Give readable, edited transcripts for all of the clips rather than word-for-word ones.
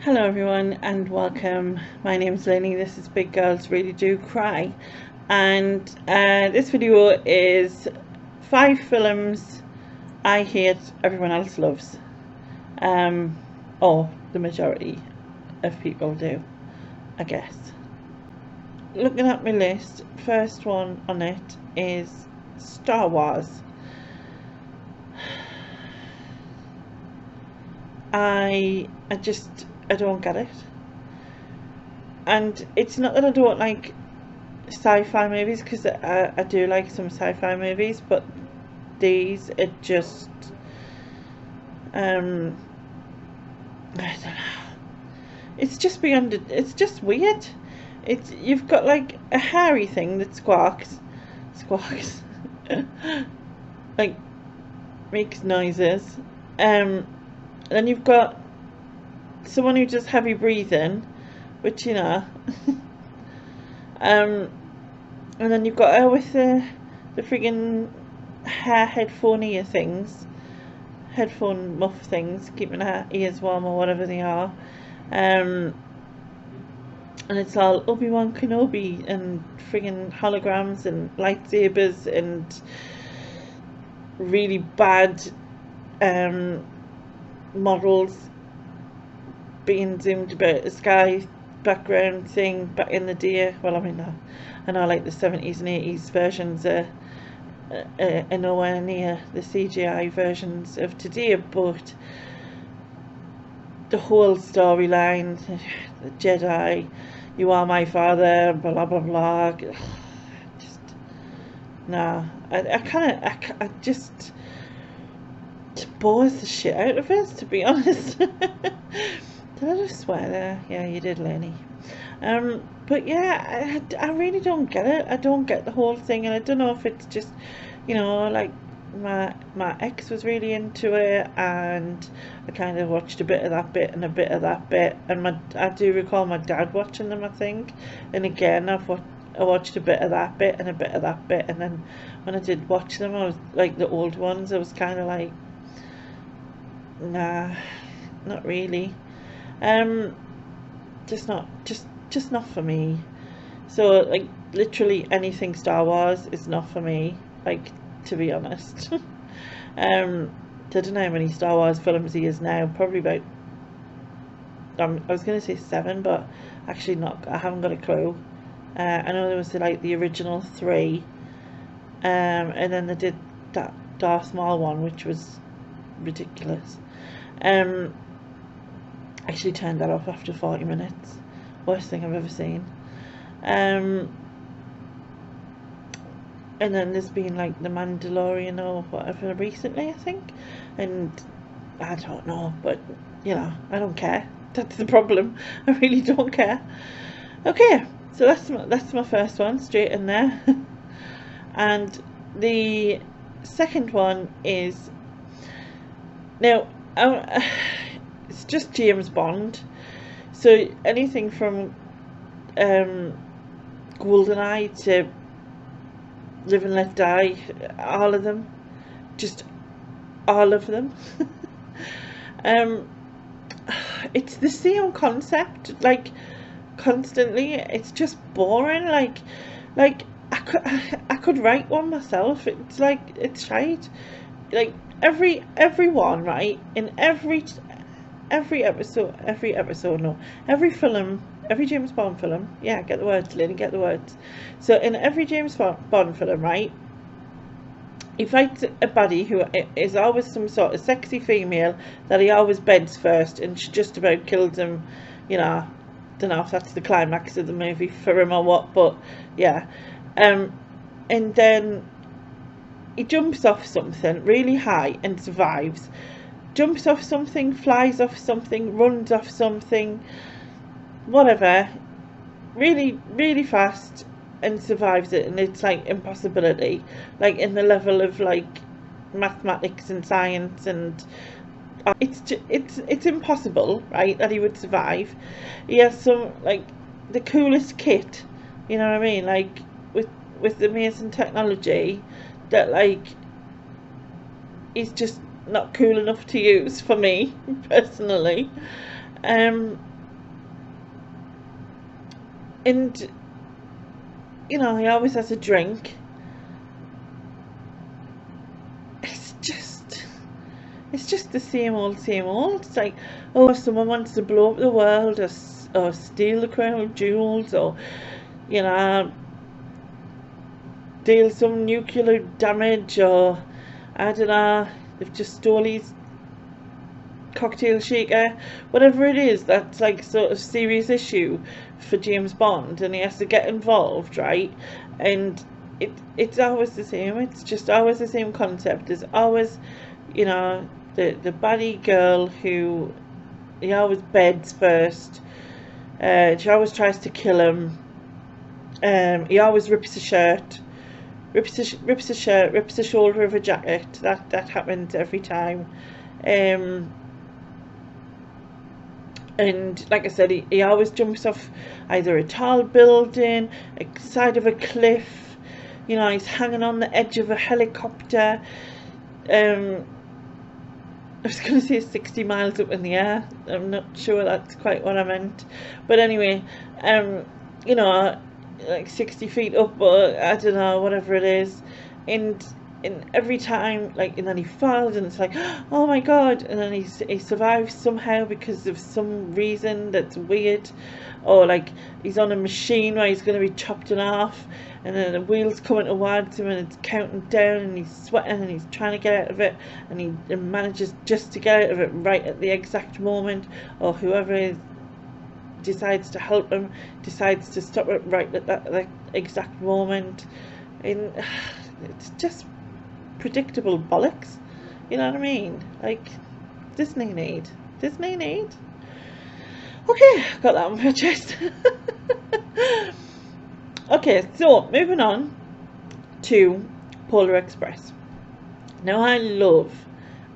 Hello everyone and welcome. My name's Lenny. This is Big Girls Really Do Cry, and this video is 5 films I hate everyone else loves, or the majority of people do, I guess. Looking at my list, first one on it is Star Wars. I don't get it. And it's not that I don't like sci-fi movies, because I do like some sci-fi movies, but these are just I don't know, it's just beyond it. It's just weird. You've got like a hairy thing that squawks like makes noises, then you've got someone who does heavy breathing, which and then you've got her with the friggin' headphone muff things, keeping her ears warm or whatever they are, and it's all Obi-Wan Kenobi and friggin' holograms and lightsabers and really bad models being zoomed about a sky background thing back in the day. Well, I mean, I know like the 70s and 80s versions are nowhere near the CGI versions of today, but the whole storyline, the Jedi, you are my father, blah blah blah, just nah. I just bores the shit out of it, to be honest. Did I just swear there? Yeah, you did, Lenny. But yeah, I really don't get it. I don't get the whole thing, and I don't know if it's just, like my ex was really into it, and I kind of watched a bit of that bit and a bit of that bit, and I do recall my dad watching them, I think, and again I watched a bit of that bit and a bit of that bit, and then when I did watch them, I was like the old ones, I was kind of like, nah, not really. Just not for me. So like literally anything Star Wars is not for me, like, to be honest. I don't know how many Star Wars films he is now, probably about I was gonna say 7, but actually not, I haven't got a clue. I know there was like the original 3, and then they did that Darth Maul one, which was ridiculous. Actually turned that off after 40 minutes. Worst thing I've ever seen. And then there's been like the Mandalorian or whatever recently, I think, and I don't know, but I don't care. That's the problem. I really don't care. Okay, so that's my first one, straight in there. And the second one is, now it's just James Bond. So anything from GoldenEye to Live and Let Die, all of them, just all of them. It's the same concept, like constantly. It's just boring. Like I could write one myself. It's like, it's shite. Like everyone, right, in every film, every James Bond film, yeah, get the words, Lynn, get the words. So in every James Bond film, right, he fights a baddie who is always some sort of sexy female that he always beds first, and she just about kills him. Don't know if that's the climax of the movie for him or what, but yeah. And then he jumps off something really high and survives. Jumps off something, flies off something, runs off something, whatever, really, really fast, and survives it. And it's like impossibility, like in the level of like mathematics and science, and it's impossible, right, that he would survive. He has some like the coolest kit, you know what I mean, like with amazing technology that like he's just not cool enough to use for me personally. And you know, he always has a drink. It's just the same old, same old. It's like, oh, if someone wants to blow up the world, or steal the crown of jewels, or, you know, deal some nuclear damage, or, I don't know, they've just stole his cocktail shaker, whatever it is, that's like sort of serious issue for James Bond, and he has to get involved, right? And it's always the same. It's just always the same concept. There's always, you know, the baddie girl who he always beds first. She always tries to kill him. He always rips a shirt, rips the shoulder of a jacket. That happens every time. And like I said, he always jumps off either a tall building, a side of a cliff. You know, he's hanging on the edge of a helicopter. I was going to say 60 miles up in the air. I'm not sure that's quite what I meant. But anyway, you know, like 60 feet up, or I don't know, whatever it is. And every time, like, and then he falls, and it's like, oh my god, and then he survives somehow because of some reason that's weird, or like he's on a machine where he's going to be chopped in half, and then the wheel's coming towards him, and it's counting down, and he's sweating, and he's trying to get out of it, and he manages just to get out of it right at the exact moment, or whoever decides to help him decides to stop it right at that exact moment. And it's just predictable bollocks, you know what I mean? Like, Disney need. Okay, got that on my chest. Okay, so moving on to Polar Express. Now, I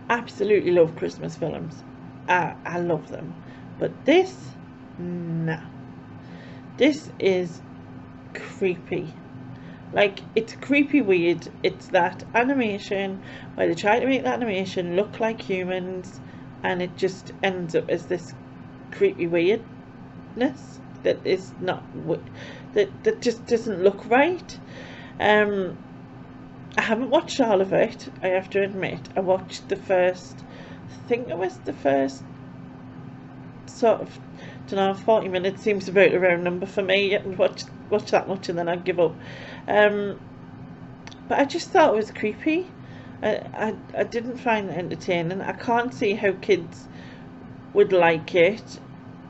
absolutely love Christmas films. I love them, but this, nah, this is creepy. Like, it's creepy weird. It's that animation where they try to make that animation look like humans, and it just ends up as this creepy weirdness that is not, that just doesn't look right. I haven't watched all of it, I have to admit. I watched the first, I think it was the first sort of, don't know, 40 minutes seems about a round number for me. Watch that much and then I'd give up. But I just thought it was creepy. I didn't find it entertaining. I can't see how kids would like it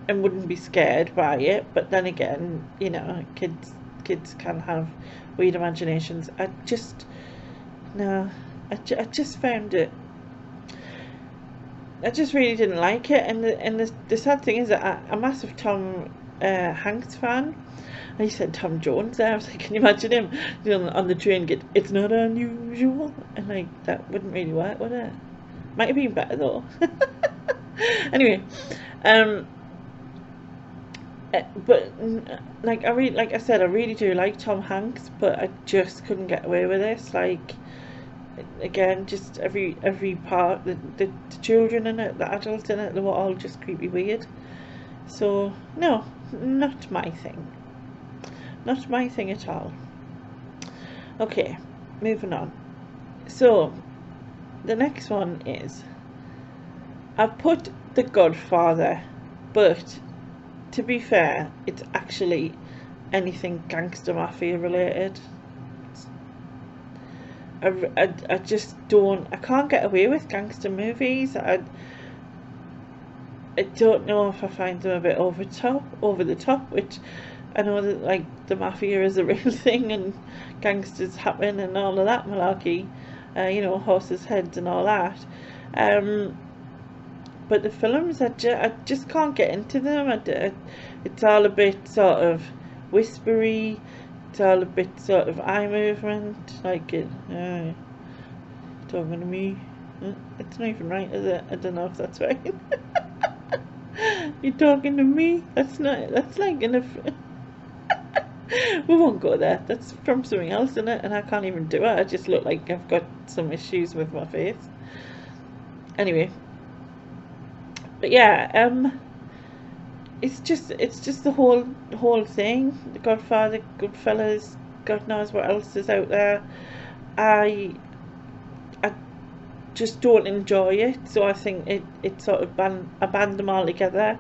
and wouldn't be scared by it. But then again, you know, kids can have weird imaginations. I just found it. I just really didn't like it, and the sad thing is that I'm a massive Tom Hanks fan. And he said Tom Jones there. I was like, can you imagine him on the train get, it's not unusual? And like, that wouldn't really work, would it? Might have been better though. Anyway, but like I said, I really do like Tom Hanks, but I just couldn't get away with this. Like, again, just every part, the children in it, the adults in it, they were all just creepy weird. So no, not my thing. Not my thing at all. Okay, moving on. So the next one is, I've put The Godfather, but to be fair, it's actually anything gangster mafia related. I just don't, I can't get away with gangster movies. I don't know if I find them a bit over the top, which I know that, like, the mafia is a real thing and gangsters happen and all of that malarkey, you know, horses' heads and all that. But the films, I just can't get into them. It's all a bit sort of whispery. It's all a bit sort of eye movement, like talking to me. It's not even right, is it? I don't know if that's right. You're talking to me? That's like in a... We won't go there. That's from something else, isn't it? And I can't even do it. I just look like I've got some issues with my face. Anyway. But yeah, it's just the whole thing. The Godfather, Goodfellas, God knows what else is out there. I just don't enjoy it, so I think it sort of I banned them all together,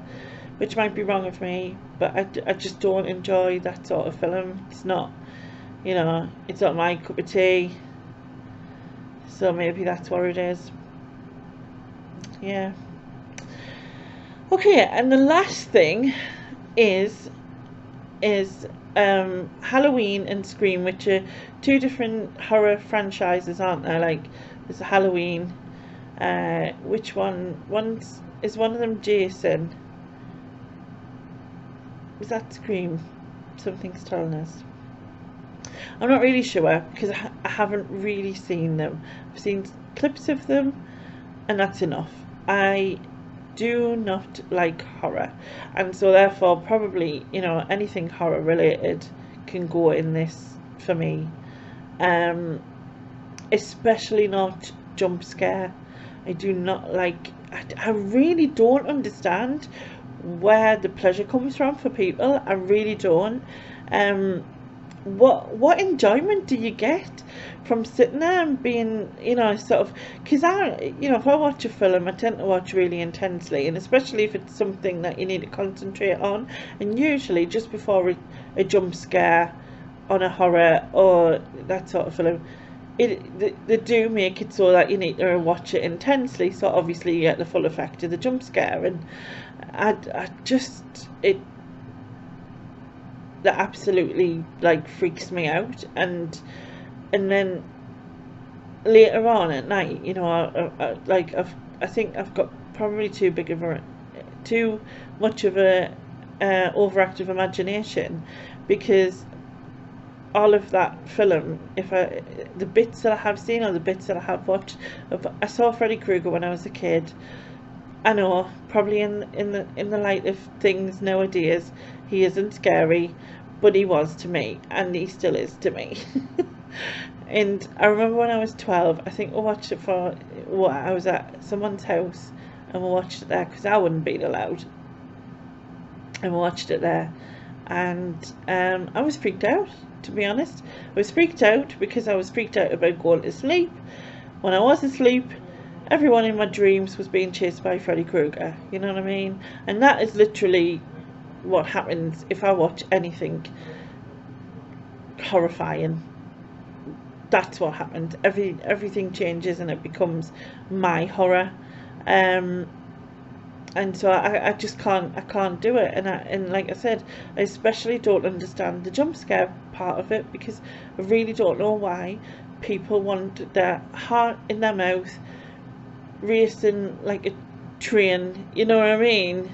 which might be wrong of me, but I just don't enjoy that sort of film. It's not, you know, it's not my cup of tea, so maybe that's what it is. Yeah. Okay, and the last thing is Halloween and Scream, which are two different horror franchises, aren't there? Like, there's a Halloween. Which is one of them Jason? Is that Scream? Something's telling us. I'm not really sure because I haven't really seen them. I've seen clips of them, and that's enough. I do not like horror, and so therefore probably, you know, anything horror related can go in this for me. Especially not jump scare. I do not like, I really don't understand where the pleasure comes from for people. I really don't. What enjoyment do you get from sitting there and being, you know, sort of, because you know, if I watch a film, I tend to watch really intensely, and especially if it's something that you need to concentrate on, and usually just before a jump scare on a horror or that sort of film, they do make it so that you need to watch it intensely, so obviously you get the full effect of the jump scare. And I just, that absolutely like freaks me out. And then later on at night, you know, I think I've got probably too much of a overactive imagination, because all of that film, the bits that I have seen or the bits that I have watched, I saw Freddy Krueger when I was a kid. I know, probably in the light of things nowadays, he isn't scary, but he was to me, and he still is to me. And I remember when I was 12, I think we watched it I was at someone's house, and we watched it there because I wouldn't be allowed, and we watched it there, and I was freaked out, to be honest. I was freaked out because I was freaked out about going to sleep. When I was asleep, everyone in my dreams was being chased by Freddy Krueger, you know what I mean? And that is literally what happens if I watch anything horrifying. That's what happens. Everything changes and it becomes my horror. And so I just can't do it. And like I said, I especially don't understand the jump scare part of it, because I really don't know why people want their heart in their mouth, racing like a train, you know what I mean,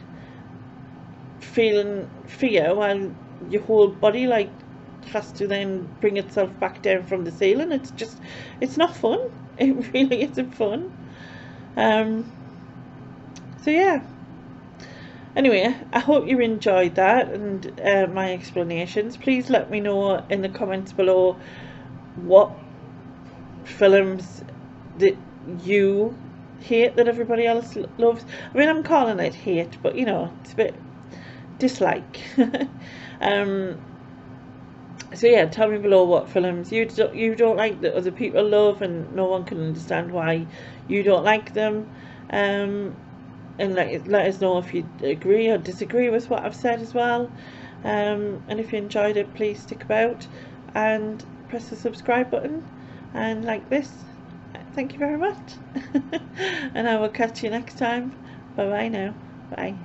feeling fear while your whole body like has to then bring itself back down from the ceiling. It's not fun. It really isn't fun. So yeah, anyway, I hope you enjoyed that and my explanations. Please let me know in the comments below what films that you hate that everybody else loves. I mean, I'm calling it hate, but you know, it's a bit dislike. So yeah, tell me below what films you don't like that other people love, and no one can understand why you don't like them. And let us know if you agree or disagree with what I've said as well. And if you enjoyed it, please stick about and press the subscribe button and like this. Thank you very much. And I will catch you next time. Bye bye now. Bye.